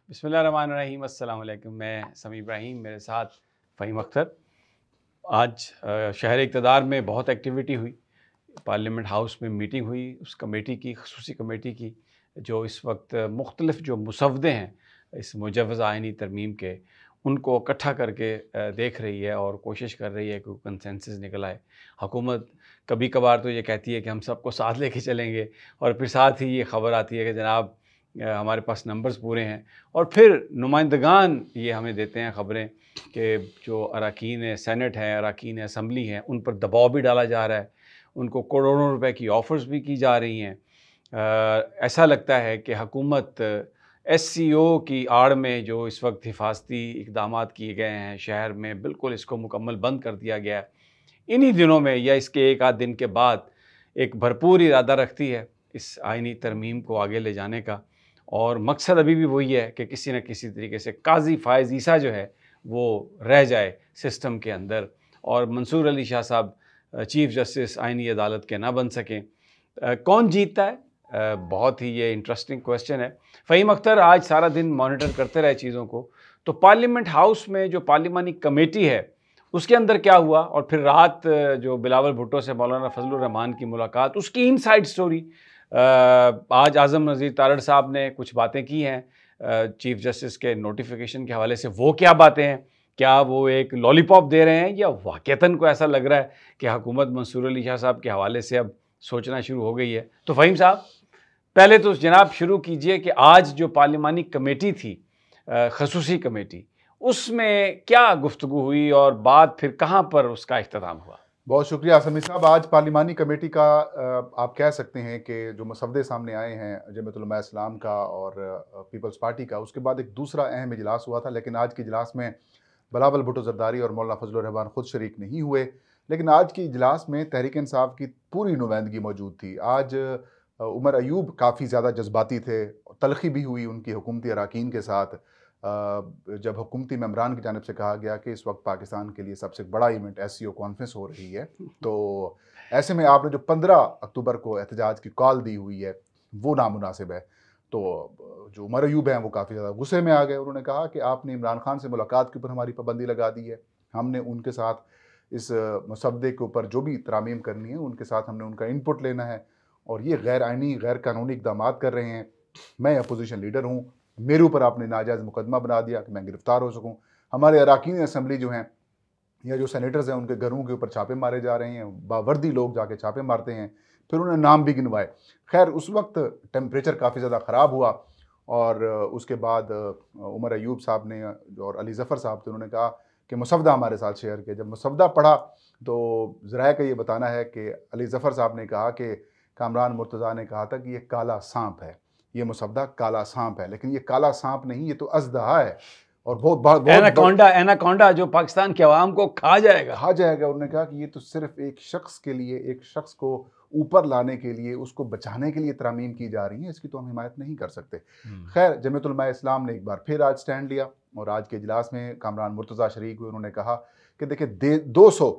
बिस्मिल्लाहिर्रहमानिर्रहीम। अस्सलाम वालेकुम। मैं समी इब्राहिम, मेरे साथ फ़हीम अख्तर। आज शहर इक़्तिदार में बहुत एक्टिविटी हुई। पार्लियामेंट हाउस में मीटिंग हुई, उस कमेटी की, ख़ुसूसी कमेटी की, जो इस वक्त मुख्तलिफ़ जो मुसव्वदे हैं इस मुजव्वज़ आइनी तरमीम के, उनको इकट्ठा करके देख रही है और कोशिश कर रही है कि कंसेंसस निकल आए। हुकूमत कभी कभार तो ये कहती है कि हम सबको साथ लेके चलेंगे, और फिर साथ ही ये ख़बर आती है कि जनाब हमारे पास नंबर्स पूरे हैं। और फिर नुमाइंदगान ये हमें देते हैं ख़बरें कि जो अरकान सेनेट हैं, अरकान असम्बली हैं, उन पर दबाव भी डाला जा रहा है, उनको करोड़ों रुपए की ऑफ़र्स भी की जा रही हैं। ऐसा लगता है कि हुकूमत एससीओ की आड़ में जो इस वक्त हिफाजती इक़दामात किए गए हैं शहर में, बिल्कुल इसको मुकम्मल बंद कर दिया गया है। इन्हीं दिनों में या इसके एक आध दिन के बाद एक भरपूर इरादा रखती है इस आइनी तरमीम को आगे ले जाने का, और मकसद अभी भी वही है कि किसी न किसी तरीके से काज़ी फ़ायज़ ईसा जो है वो रह जाए सिस्टम के अंदर, और मंसूर अली शाह साहब चीफ़ जस्टिस आइनी अदालत के ना बन सकें। कौन जीतता है? बहुत ही ये इंटरेस्टिंग क्वेश्चन है। फ़हीम अख्तर आज सारा दिन मॉनिटर करते रहे चीज़ों को, तो पार्लियामेंट हाउस में जो पार्लिमानी कमेटी है उसके अंदर क्या हुआ, और फिर रात जो बिलावल भुट्टो से मौलाना फजलुर रहमान की मुलाकात, उसकी इनसाइड स्टोरी। आज आज़म नज़ीर तारड़ साहब ने कुछ बातें की हैं चीफ़ जस्टिस के नोटिफिकेशन के हवाले से। वो क्या बातें हैं? क्या वो एक लॉलीपॉप दे रहे हैं, या वाक़तन को ऐसा लग रहा है कि हुकूमत मंसूर अली शाह साहब के हवाले से अब सोचना शुरू हो गई है? तो फ़हीम साहब, पहले तो जनाब शुरू कीजिए कि आज जो पार्लिमानी कमेटी थी, ख़ुसूसी कमेटी, उसमें क्या गुफ्तगू हुई और बाद फिर कहाँ पर उसका इख्तिताम हुआ? बहुत शुक्रिया समी साहब। आज पार्लिमानी कमेटी का आप कह सकते हैं कि जो मसवदे सामने आए हैं जमीयत उलमा इस्लाम का और पीपल्स पार्टी का, उसके बाद एक दूसरा अहम इजलास हुआ था। लेकिन आज के इजलास में बिलावल भुट्टो ज़रदारी और मौलाना फजलुर रहमान खुद शरीक नहीं हुए। लेकिन आज के इजलास में तहरीक इंसाफ की पूरी नुमाइंदगी मौजूद थी। आज उमर अयूब काफ़ी ज़्यादा जज्बाती थे, तलखी भी हुई उनकी हुकूमती अरकान के साथ जब हुकूमती मेम्बरान की जानिब से कहा गया कि इस वक्त पाकिस्तान के लिए सबसे बड़ा इवेंट एससीओ कॉन्फ्रेंस हो रही है। तो ऐसे में आपने जो 15 अक्टूबर को एहतजाज की कॉल दी हुई है वो नामुनासिब है। तो जो उमर अयूब हैं वो काफ़ी ज़्यादा गुस्से में आ गए। उन्होंने कहा कि आपने इमरान खान से मुलाकात के ऊपर हमारी पाबंदी लगा दी है, हमने उनके साथ इस मसवदे के ऊपर जो भी तरामीम करनी है उनके साथ हमने उनका इनपुट लेना है, और ये गैर आइनी गैर कानूनी इकदाम कर रहे हैं। मैं अपोजिशन लीडर हूँ, मेरे ऊपर आपने नाजायज़ मुकदमा बना दिया कि मैं गिरफ्तार हो सकूँ। हमारे अरकान असम्बली जो हैं या जो सेनेटर्स हैं उनके घरों के ऊपर छापे मारे जा रहे हैं, बावर्दी लोग जाके छापे मारते हैं। फिर उन्होंने नाम भी गिनवाए। खैर उस वक्त टेम्परेचर काफ़ी ज़्यादा ख़राब हुआ, और उसके बाद उमर अयूब साहब ने और अली ज़फ़र साहब थे, उन्होंने कहा कि मसवदा हमारे साथ शेयर किया। जब मसवदा पढ़ा तो ज़राए का ये बताना है कि अली ज़फ़र साहब ने कहा कि कामरान मुर्तज़ा ने कहा था कि ये काला सांप है, ये मुसवदा काला सांप है। लेकिन ये काला सांप नहीं, ये तो अज़दहा है, और बहुत एनाकोंडा, एनाकोंडा जो पाकिस्तान के अवाम को खा जाएगा। उन्होंने कहा कि ये तो सिर्फ एक शख्स के लिए, एक शख्स को ऊपर लाने के लिए, उसको बचाने के लिए तरामीम की जा रही है, इसकी तो हम हिमायत नहीं कर सकते। खैर जमीयत उलमा इस्लाम ने एक बार फिर आज स्टैंड लिया, और आज के इजलास में कामरान मुर्तज़ा शरीक हुए। उन्होंने कहा कि देखिए 200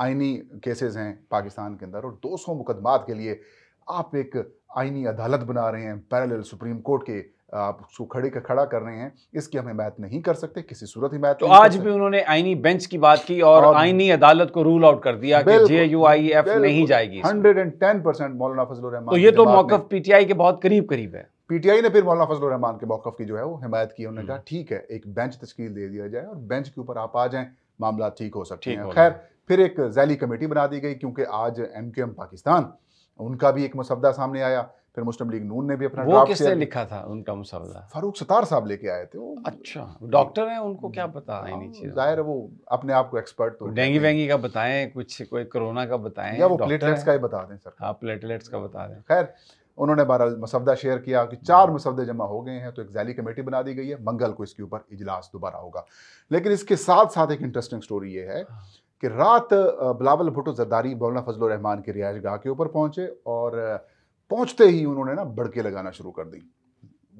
आइनी केसेस हैं पाकिस्तान के अंदर, और 200 मुकदमात के लिए आप एक आइनी अदालत बना रहे हैं, पैरेलल सुप्रीम कोर्ट के आप उसको खड़ा कर रहे हैं, इसकी हम हिमायत नहीं कर सकते, किसी सूरत हिमायत तो नहीं आज कर भी उन्होंने आईनी बेंच की बात की और आईनी अदालत को रूल आउट कर दिया कि JUIF नहीं जाएगी। 110% मौलाना फजलुर रहमान। तो ये तो मौकफ पीटीआई के बहुत करीब करीब है। पीटीआई ने फिर मौलाना फजलुर रहमान के मौकफ की जो है वो हिमायत की। उन्होंने कहा ठीक है, एक बेंच तश्कील दे दिया जाए और बेंच के ऊपर आप आ जाएं, मामला ठीक हो सकते हैं। खैर फिर एक जैली कमेटी बना दी गई, क्योंकि आज MQM पाकिस्तान उनका भी एक मसवदा सामने आया। फिर मुस्लिम लीग नून ने भी अपना ड्राफ्ट किसने लिखा था उनका मसवदा? फारूक सत्तार साहब लेके आए थे। वो अच्छा, डॉक्टर हैं, उनको क्या पता है नहीं चीज़। जाहिर है वो अपने आप को एक्सपर्ट तो डेंगी वेंगी का बताएं, कुछ कोई कोरोना का बताएं, या वो प्लेटलेट्स का ही बता दें सर। हाँ, प्लेटलेट्स का बता दें। खैर उन्होंने 12 मसवदा शेयर किया कि 4 मसवदे जमा हो गए हैं, तो एक जैली कमेटी बना दी गई है। मंगल को इसके ऊपर इजलास दोबारा होगा। लेकिन इसके साथ साथ एक इंटरेस्टिंग स्टोरी ये है कि रात बिलावल भुट्टो ज़रदारी मौलाना फजलुर रहमान की रिहाइश गाह के ऊपर पहुंचे, और पहुंचते ही उन्होंने ना बड़के लगाना शुरू कर दी।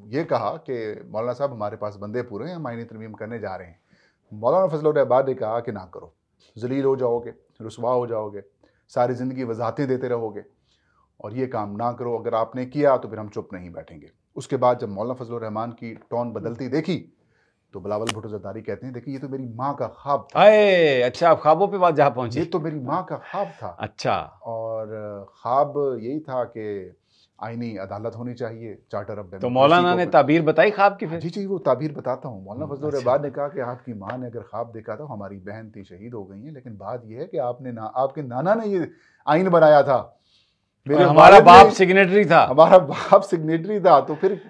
ये कहा कि मौलाना साहब हमारे पास बंदे पूरे हैं, हम आईनी तरमीम करने जा रहे हैं। मौलाना फजलुर रहमान ने कहा कि ना करो, जलील हो जाओगे, रुसवा हो जाओगे, सारी ज़िंदगी वजाहतें देते रहोगे। और ये काम ना करो, अगर आपने किया तो फिर हम चुप नहीं बैठेंगे। उसके बाद जब मौलाना फजलुर रहमान की टोन बदलती देखी तो बिलावल भुट्टो जरदारी कहते हैं, देखिए ये तो मेरी माँ का ख्वाब था। अरे अच्छा, आप ख्वाबों पे बात जहाँ पहुंची। ये तो मेरी माँ का ख्वाब था। अच्छा। और ख्वाब यही था कि आईनी अदालत होनी चाहिए, चार्टर ऑफ तो मौलाना ने ताबीर बताई ख्वाब की फिर? जी जी, वो ताबीर बताता हूँ। मौलाना फजलुर अच्छा। रहमान ने कहा कि आपकी माँ ने अगर ख्वाब देखा था, हमारी बहन थी शहीद हो गई है, लेकिन बात यह है कि आपके नाना ने ये आइन बनाया था, मेरे हमारा बाप सिग्नेटरी था, हमारा बाप सिग्नेटरी था। तो फिर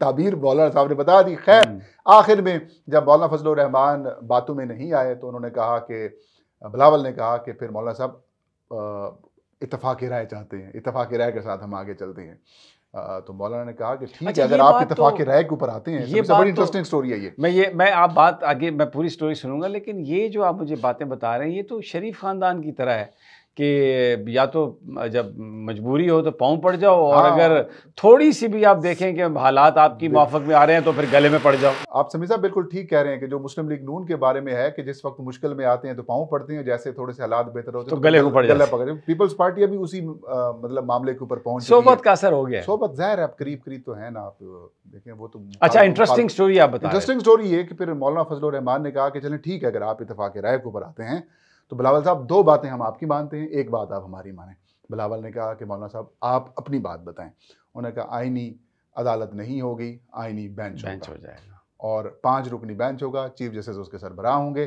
ताबीर मौलाना साहब ने बता दी। खैर आखिर में जब मौलाना फजलुर रहमान बातों में नहीं आए तो उन्होंने कहा कि बिलावल ने कहा कि फिर मौलाना साहब इत्तफाक़ राय चाहते हैं, इत्तफाक़ राय के साथ हम आगे चलते हैं। तो मौलाना ने कहा कि ठीक अच्छा, है, अगर आप इत्तफाक़ राय के ऊपर आते हैं, ये बड़ी इंटरेस्टिंग स्टोरी है ये। मैं आप बात आगे, मैं पूरी स्टोरी सुनूंगा, लेकिन ये जो आप मुझे बातें बता रहे हैं ये तो शरीफ खानदान की तरह है कि या तो जब मजबूरी हो तो पाँव पड़ जाओ, और अगर थोड़ी सी भी आप देखें कि हालात आपकी माफक में आ रहे हैं तो फिर गले में पड़ जाओ। आप समीर साहब बिल्कुल ठीक कह रहे हैं कि जो मुस्लिम लीग नून के बारे में है कि जिस वक्त मुश्किल में आते हैं तो पाँव पड़ते हैं, जैसे थोड़े से हालात बेहतर होते हैं तो गले को पड़ जाते हैं। पीपल्स पार्टी अभी उसी मतलब मामले के ऊपर पहुंच चुकी है। सोबत का असर हो गया। सोबत ज़ाहिर है, आप करीब करीब तो है ना, आप देखें वो तो। अच्छा, इंटरेस्टिंग स्टोरी आप बता रहे हैं। इंटरेस्टिंग स्टोरी ये कि फिर मौलाना फजलुर रहमान ने कहा कि चलें ठीक है, अगर आप इत्तफाक़ राय के ऊपर आते हैं तो बिलावल साहब दो बातें हम आपकी मानते हैं, एक बात आप हमारी मानें। बिलावल ने कहा कि मौलाना साहब आप अपनी बात बताएं। उन्होंने कहा आईनी अदालत नहीं होगी, आईनी बेंच हो जाएगा, और 5 रुकनी बेंच होगा, चीफ जस्टिस उसके सरबराह होंगे।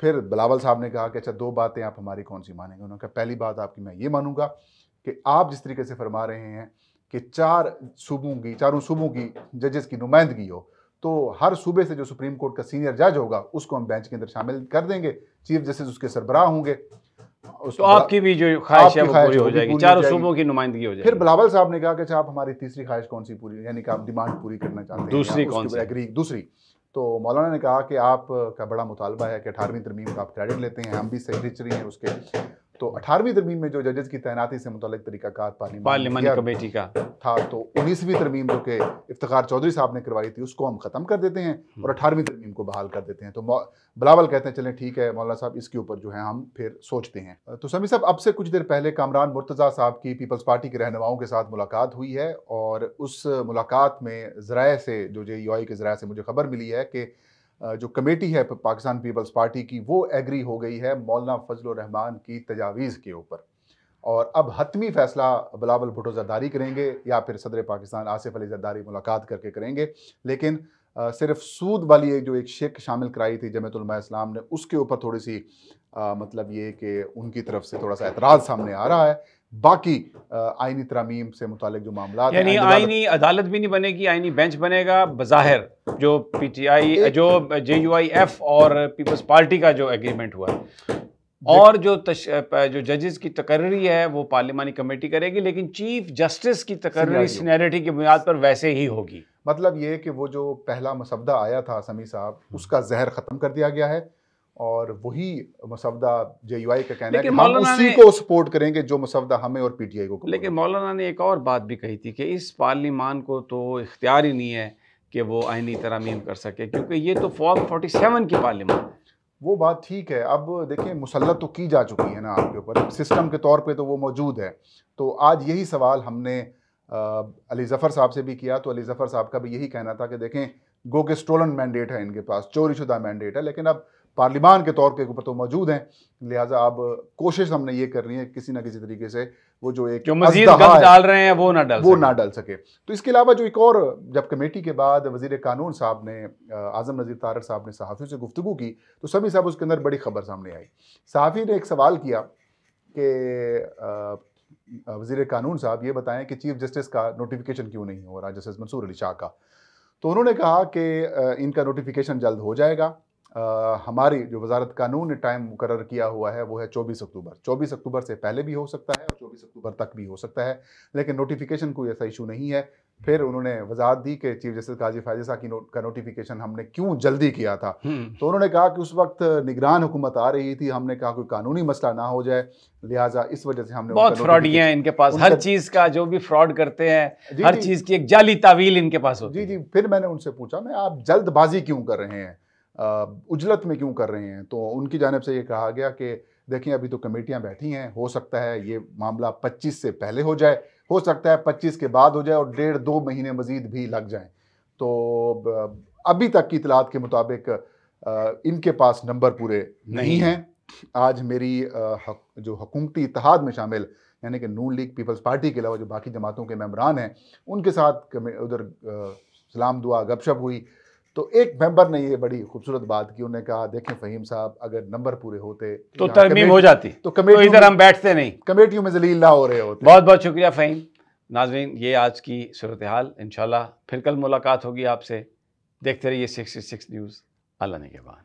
फिर बिलावल साहब ने कहा कि अच्छा दो बातें आप हमारी कौन सी मानेंगे? उन्होंने कहा पहली बात आपकी मैं ये मानूंगा कि आप जिस तरीके से फरमा रहे हैं कि चारों सूबों की जजेस की नुमाइंदगी हो, तो हर सूबे से जो सुप्रीम कोर्ट का सीनियर जज होगा उसको हम बेंच के अंदर शामिल कर देंगे, चीफ जस्टिस उसके सरबराह होंगे। तो आपकी भी जो ख्वाहिश है वो पूरी हो जाएगी, चारों सूबों की नुमाइंदगी हो जाएगी। फिर बिलावल साहब ने कहा कि अच्छा आप हमारी तीसरी ख्वाहिश कौन सी पूरी, यानी कि आप डिमांड पूरी करना चाहते हैं? दूसरी कौन सी? एग्री। दूसरी तो मौलाना ने कहा कि आप का बड़ा मुतालबा है कि 18वीं तरमीम का आप क्रेडिट लेते हैं, हम भी सेक्रेटरी हैं उसके। तो 18वीं तरमीम में जो जजेस की तैनाती से मुताल्लिक तरीकाकार पार्लिमानी कमेटी का था, तो 19वीं तरमीम जो कि इफ्तिखार चौधरी साहब ने करवाई थी उसको हम ख़त्म कर देते हैं और 18वीं तरमीम को बहाल कर देते हैं। तो बिलावल कहते हैं चलें ठीक है मौलाना साहब, इसके ऊपर जो है हम फिर सोचते हैं। तो समी साहब, अब से कुछ देर पहले कामरान मुर्तज़ा साहब की पीपल्स पार्टी के रहनुमाओं के साथ मुलाकात हुई है, और उस मुलाकात में ज़राए से, जो JUI के ज़राए से मुझे खबर मिली है कि जो कमेटी है पाकिस्तान पीपल्स पार्टी की, वो एग्री हो गई है मौलाना फजलुर रहमान की तजावीज़ के ऊपर, और अब हतमी फैसला बिलावल भुट्टो जरदारी करेंगे या फिर सदर पाकिस्तान आसिफ अली जरदारी मुलाकात करके करेंगे। लेकिन सिर्फ सूद वाली जो एक शेक शामिल कराई थी जमीयत उलमा इस्लाम ने, उसके ऊपर थोड़ी सी मतलब ये कि उनकी तरफ से थोड़ा सा एतराज़ सामने आ रहा है। बाकी आईनी तरामीम से मुतालिक जो मामला, यानी आईनी अदालत भी नहीं बनेगी, आईनी बेंच बनेगा। बज़ाहिर जो PTI जो JUIF और पीपल्स पार्टी का जो एग्रीमेंट हुआ है, और जो जजेस की तकर्री है वो पार्लिमानी कमेटी करेगी, लेकिन चीफ जस्टिस की तकर्री सीनियरिटी की बुनियाद पर वैसे ही होगी। मतलब ये कि वो जो पहला मसवदा आया था समी साहब, उसका जहर ख़त्म कर दिया गया है, और वही मसवदा JUI का कहना है कि हम उसी को सपोर्ट करेंगे जो मसवदा हमें और PTI को। लेकिन मौलाना ने एक और बात भी कही थी कि इस पार्लिमान को तो इख्तियार ही नहीं है कि वो आईनी तरामीम कर सके, क्योंकि ये तो फॉर्म 47 की पार्लिमान है। वो बात ठीक है। अब देखें, मुसल्लत तो की जा चुकी है ना आपके ऊपर, सिस्टम के तौर पे तो वो मौजूद है। तो आज यही सवाल हमने अली ज़फ़र साहब से भी किया, तो अली ज़फ़र साहब का भी यही कहना था कि देखें, गो के स्टोलन मैंडेट है इनके पास, चोरी शुदा मैंडेट है, लेकिन अब पार्लिमान के तौर के ऊपर तो मौजूद हैं, लिहाजा अब कोशिश हमने ये करनी है किसी ना किसी तरीके से वो जो एक मज़ीद गंद डाल रहे हैं वो ना डाल सके। तो इसके अलावा जो एक और, जब कमेटी के बाद वज़ीर कानून साहब ने, आज़म नज़ीर तारड़ साहब ने सहाफ़ियों से गुफ्तगू की, तो सभी साहब उसके अंदर बड़ी खबर सामने आई। सहाफ़ी ने एक सवाल किया कि वज़ीर कानून साहब ये बताएं कि चीफ जस्टिस का नोटिफिकेशन क्यों नहीं हो रहा, जस्टिस मंसूर अली शाह का। तो उन्होंने कहा कि इनका नोटिफिकेशन जल्द हो जाएगा। हमारी जो वजारत कानून ने टाइम मुकर्रर किया हुआ है वो है 24 अक्टूबर। 24 अक्टूबर से पहले भी हो सकता है और 24 अक्टूबर तक भी हो सकता है, लेकिन नोटिफिकेशन कोई ऐसा इशू नहीं है। फिर उन्होंने वजाहत दी कि चीफ जस्टिस काजी फायज़ा का नोटिफिकेशन हमने क्यों जल्दी किया था। तो उन्होंने कहा कि उस वक्त निगरान हुकूमत आ रही थी, हमने कहा कोई कानूनी मसला ना हो जाए, लिहाजा इस वजह से हमने। बहुत फ्रॉडियां हैं इनके पास, हर चीज़ का जो भी फ्रॉड करते हैं, हर चीज़ की एक जाली तावील इनके पास होती है। जी। फिर मैंने उनसे पूछा, मैं आप जल्दबाजी क्यों कर रहे हैं, उजलत में क्यों कर रहे हैं? तो उनकी जानिब से ये कहा गया कि देखिए अभी तो कमेटियां बैठी हैं, हो सकता है ये मामला 25 से पहले हो जाए, हो सकता है 25 के बाद हो जाए और 1.5-2 महीने मजीद भी लग जाएं। तो अभी तक की इतलात के मुताबिक इनके पास नंबर पूरे नहीं हैं। आज मेरी जो हुकूमती इत्तेहाद में शामिल यानी कि नून लीग पीपल्स पार्टी के अलावा जो बाकी जमातों के मेंबरान हैं, उनके साथ उधर सलाम दुआ गपशप हुई तो एक मेंबर ने ये बड़ी खूबसूरत बात की। उन्होंने कहा देखें फ़हीम साहब, अगर नंबर पूरे होते तो तरमीम हो जाती, तो इधर हम बैठते नहीं, कमेटियों में जलील ना हो रहे होते। बहुत बहुत शुक्रिया फ़हीम। नाज़रीन, ये आज की सूरत हाल, इंशाल्लाह फिर कल मुलाकात होगी आपसे। देखते रहिए 66 न्यूज़। अल्लाह ने के बाद।